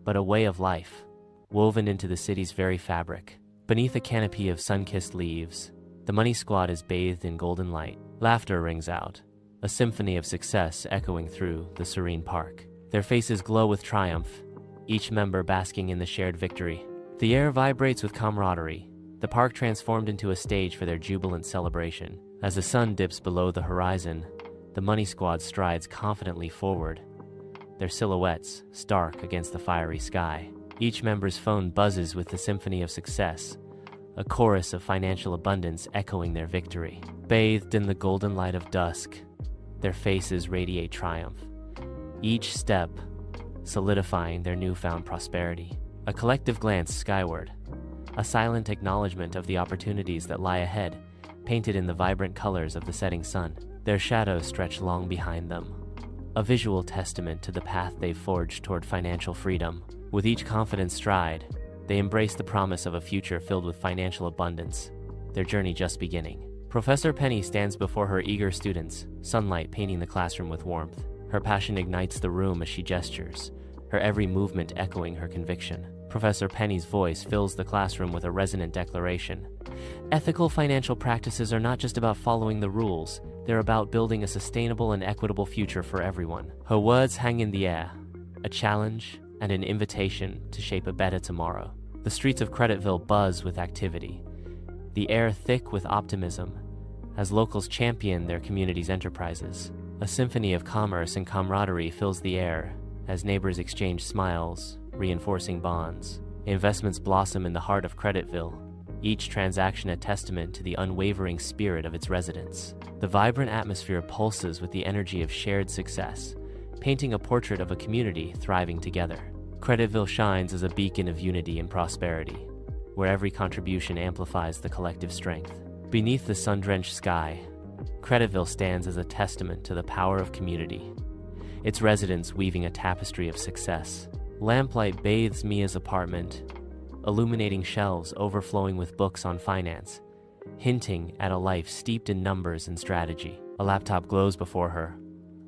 Speaker 1: but a way of life, woven into the city's very fabric. Beneath a canopy of sun-kissed leaves, the Money Squad is bathed in golden light. Laughter rings out, a symphony of success echoing through the serene park. Their faces glow with triumph, each member basking in the shared victory. The air vibrates with camaraderie, the park transformed into a stage for their jubilant celebration. As the sun dips below the horizon, the Money Squad strides confidently forward, their silhouettes stark against the fiery sky. Each member's phone buzzes with the symphony of success, a chorus of financial abundance echoing their victory. Bathed in the golden light of dusk, their faces radiate triumph, each step solidifying their newfound prosperity. A collective glance skyward, a silent acknowledgement of the opportunities that lie ahead, painted in the vibrant colors of the setting sun. Their shadows stretch long behind them, a visual testament to the path they've forged toward financial freedom. With each confident stride, they embrace the promise of a future filled with financial abundance, their journey just beginning. Professor Penny stands before her eager students, sunlight painting the classroom with warmth. Her passion ignites the room as she gestures, her every movement echoing her conviction. Professor Penny's voice fills the classroom with a resonant declaration. Ethical financial practices are not just about following the rules, they're about building a sustainable and equitable future for everyone. Her words hang in the air, a challenge and an invitation to shape a better tomorrow. The streets of Creditville buzz with activity, the air thick with optimism, as locals champion their community's enterprises. A symphony of commerce and camaraderie fills the air as neighbors exchange smiles, reinforcing bonds. Investments blossom in the heart of Creditville, each transaction a testament to the unwavering spirit of its residents. The vibrant atmosphere pulses with the energy of shared success, painting a portrait of a community thriving together. Creditville shines as a beacon of unity and prosperity, where every contribution amplifies the collective strength. Beneath the sun-drenched sky, Creditville stands as a testament to the power of community, its residents weaving a tapestry of success. Lamplight bathes Mia's apartment, illuminating shelves overflowing with books on finance, hinting at a life steeped in numbers and strategy. A laptop glows before her,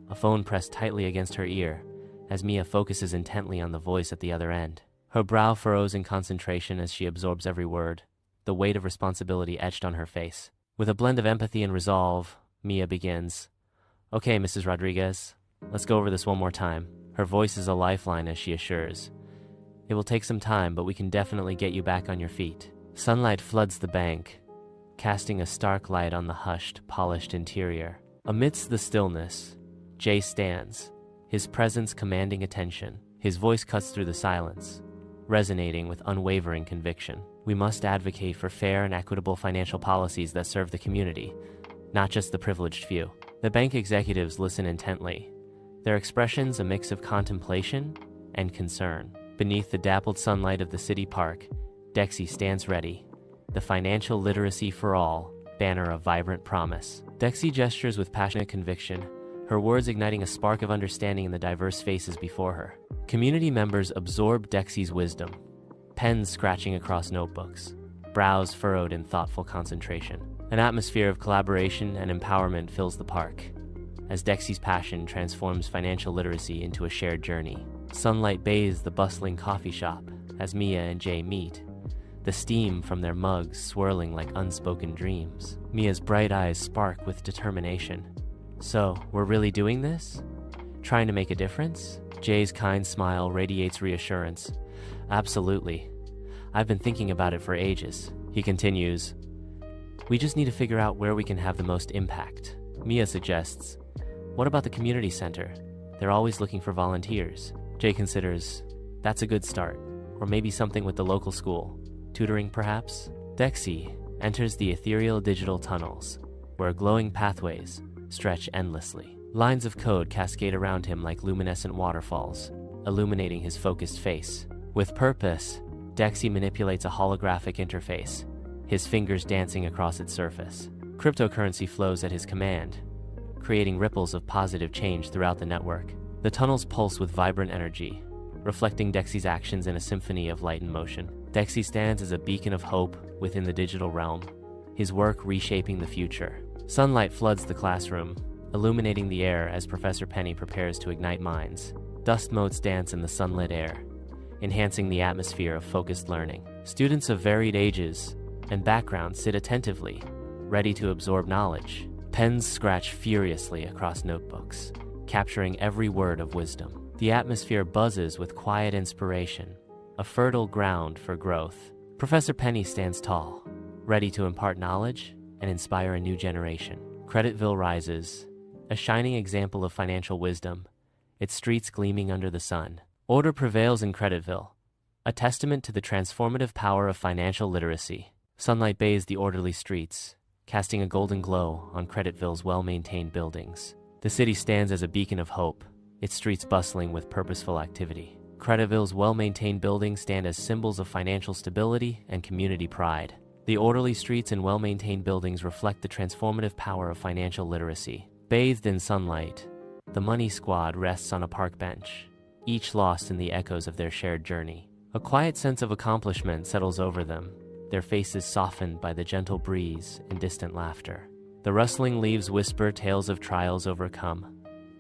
Speaker 1: a phone pressed tightly against her ear, as Mia focuses intently on the voice at the other end. Her brow furrows in concentration as she absorbs every word, the weight of responsibility etched on her face. With a blend of empathy and resolve, Mia begins, "Okay, Mrs. Rodriguez, let's go over this one more time." Her voice is a lifeline as she assures, "It will take some time, but we can definitely get you back on your feet." Sunlight floods the bank, casting a stark light on the hushed, polished interior. Amidst the stillness, Jay stands, his presence commanding attention. His voice cuts through the silence, resonating with unwavering conviction. "We must advocate for fair and equitable financial policies that serve the community, not just the privileged few. The bank executives listen intently, their expressions a mix of contemplation and concern. Beneath the dappled sunlight of the city park, Dexy stands ready, the financial literacy for all banner of vibrant promise. Dexy gestures with passionate conviction, her words igniting a spark of understanding in the diverse faces before her. Community members absorb Dexy's wisdom, pens scratching across notebooks, brows furrowed in thoughtful concentration. An atmosphere of collaboration and empowerment fills the park, as Dexy's passion transforms financial literacy into a shared journey. Sunlight bathes the bustling coffee shop as Mia and Jay meet, the steam from their mugs swirling like unspoken dreams. Mia's bright eyes spark with determination. "So, we're really doing this? Trying to make a difference?" Jay's kind smile radiates reassurance. "Absolutely. I've been thinking about it for ages." He continues, "We just need to figure out where we can have the most impact." Mia suggests, "What about the community center? They're always looking for volunteers." Jay considers, "That's a good start. Or maybe something with the local school. Tutoring, perhaps?" Dexy enters the ethereal digital tunnels, where glowing pathways stretch endlessly. Lines of code cascade around him like luminescent waterfalls, illuminating his focused face. With purpose, Dexy manipulates a holographic interface, his fingers dancing across its surface. Cryptocurrency flows at his command, creating ripples of positive change throughout the network. The tunnels pulse with vibrant energy, reflecting Dexy's actions in a symphony of light and motion. Dexy stands as a beacon of hope within the digital realm, his work reshaping the future. Sunlight floods the classroom, illuminating the air as Professor Penny prepares to ignite minds. Dust motes dance in the sunlit air, enhancing the atmosphere of focused learning. Students of varied ages and backgrounds sit attentively, ready to absorb knowledge. Pens scratch furiously across notebooks, capturing every word of wisdom. The atmosphere buzzes with quiet inspiration, a fertile ground for growth. Professor Penny stands tall, ready to impart knowledge and inspire a new generation. Creditville rises, a shining example of financial wisdom, its streets gleaming under the sun. Order prevails in Creditville, a testament to the transformative power of financial literacy. Sunlight bathes the orderly streets, casting a golden glow on Creditville's well-maintained buildings. The city stands as a beacon of hope, its streets bustling with purposeful activity. Creditville's well-maintained buildings stand as symbols of financial stability and community pride. The orderly streets and well-maintained buildings reflect the transformative power of financial literacy. Bathed in sunlight, the Money Squad rests on a park bench, each lost in the echoes of their shared journey. A quiet sense of accomplishment settles over them, their faces softened by the gentle breeze and distant laughter. The rustling leaves whisper tales of trials overcome,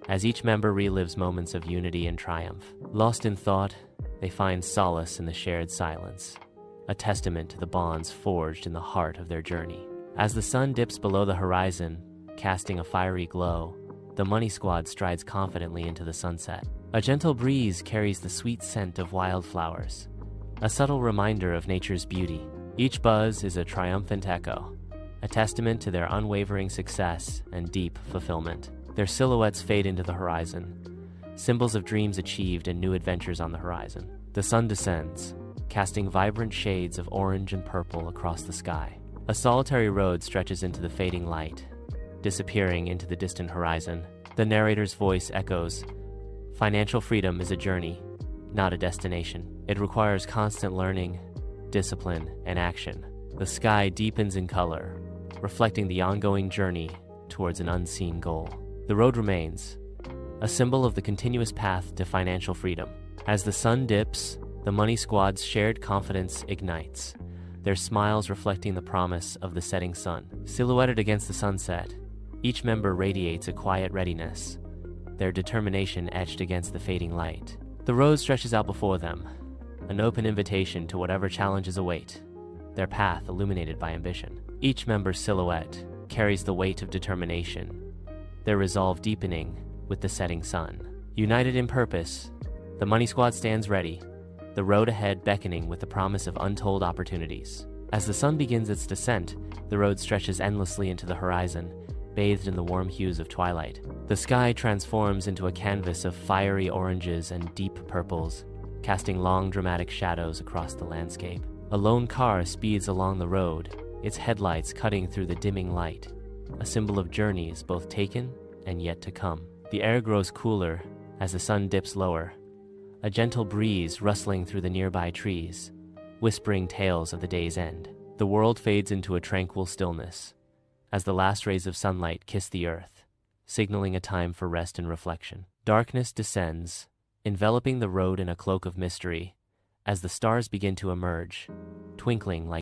Speaker 1: as each member relives moments of unity and triumph. Lost in thought, they find solace in the shared silence, a testament to the bonds forged in the heart of their journey. As the sun dips below the horizon, casting a fiery glow, the Money Squad strides confidently into the sunset. A gentle breeze carries the sweet scent of wildflowers, a subtle reminder of nature's beauty. Each buzz is a triumphant echo, a testament to their unwavering success and deep fulfillment. Their silhouettes fade into the horizon, symbols of dreams achieved and new adventures on the horizon. The sun descends, casting vibrant shades of orange and purple across the sky. A solitary road stretches into the fading light, disappearing into the distant horizon. The narrator's voice echoes, "Financial freedom is a journey, not a destination. It requires constant learning, discipline, and action." The sky deepens in color, reflecting the ongoing journey towards an unseen goal. The road remains, a symbol of the continuous path to financial freedom. As the sun dips, the Money Squad's shared confidence ignites, their smiles reflecting the promise of the setting sun. Silhouetted against the sunset, each member radiates a quiet readiness, their determination etched against the fading light. The road stretches out before them, an open invitation to whatever challenges await, their path illuminated by ambition. Each member's silhouette carries the weight of determination, their resolve deepening with the setting sun. United in purpose, the Money Squad stands ready, the road ahead beckoning with the promise of untold opportunities. As the sun begins its descent, the road stretches endlessly into the horizon, bathed in the warm hues of twilight. The sky transforms into a canvas of fiery oranges and deep purples, casting long dramatic shadows across the landscape. A lone car speeds along the road, its headlights cutting through the dimming light, a symbol of journeys both taken and yet to come. The air grows cooler as the sun dips lower, a gentle breeze rustling through the nearby trees, whispering tales of the day's end. The world fades into a tranquil stillness as the last rays of sunlight kiss the earth, signaling a time for rest and reflection. Darkness descends, enveloping the road in a cloak of mystery as the stars begin to emerge, twinkling like